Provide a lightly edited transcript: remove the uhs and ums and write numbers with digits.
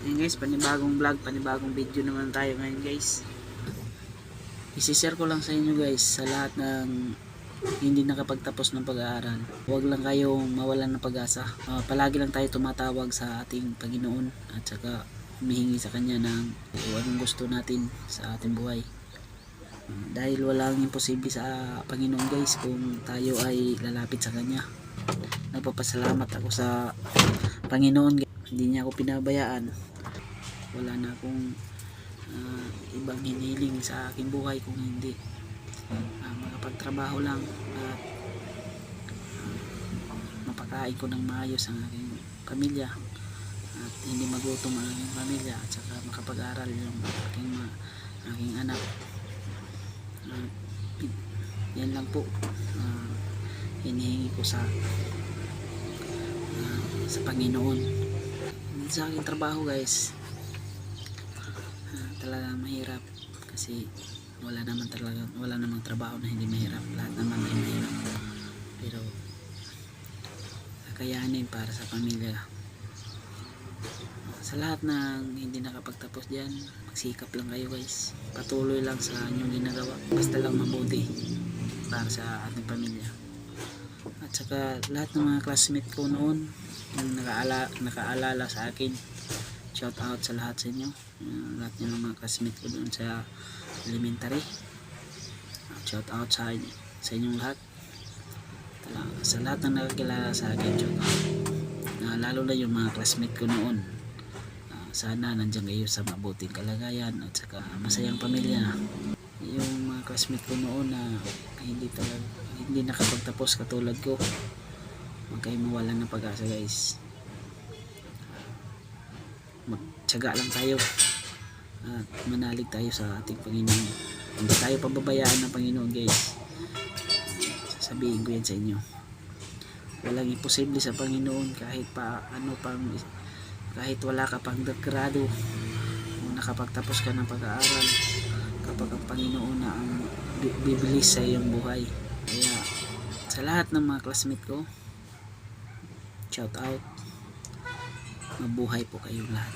Ayun guys, panibagong vlog, panibagong video naman tayo ngayon guys. Isishare ko lang sa inyo guys, sa lahat ng hindi nakapagtapos ng pag-aaral, huwag lang kayong mawalan ng pag-asa. Palagi lang tayo tumatawag sa ating Panginoon at saka humihingi sa Kanya ng kung anong gusto natin sa ating buhay. Dahil walang imposible sa Panginoon guys kung tayo ay lalapit sa Kanya. Nagpapasalamat ako sa Panginoon, hindi niya ako pinabayaan. Wala na akong ibang hinihiling sa aking buhay kung hindi makapagtrabaho lang at mapakain ko ng maayos ang aking pamilya at hindi magutom ang aking pamilya at saka makapag-aral yung aking anak. Yan lang po hinihingi ko sa Panginoon. Sa aking trabaho guys, talagang mahirap kasi wala namang trabaho na hindi mahirap. Lahat naman ay mahirap, pero kakayanin para sa pamilya. Sa lahat ng hindi nakapagtapos dyan, magsikap lang kayo guys, patuloy lang sa inyong ginagawa, basta lang mabuti para sa ating pamilya. At saka lahat ng mga classmate ko noon yung nakaalala sa akin, shout out sa lahat sa inyo, lahat ng mga classmate ko doon sa elementary. Shout out sa inyong lahat, sa lahat ng nakakilala sa akin, shout out. Lalo na yung mga classmate ko noon, sana nandiyan kayo sa mabuting kalagayan at saka masayang pamilya. Yung mga classmate ko noon na hindi nakapagtapos katulad ko, huwag kayong mawalan ng pag-asa guys. Magtiyaga lang tayo at manalig tayo sa ating Panginoon. Hindi tayo pababayaan ng Panginoon guys. Sasabihin ko yan sa inyo, walang imposible sa Panginoon. Kahit wala ka pang grado o nakapagtapos ka ng pag-aaral, kapag ang Panginoon na ang bibilis sa iyong buhay. Kaya sa lahat ng mga classmate ko, shout out, mabuhay po kayong lahat.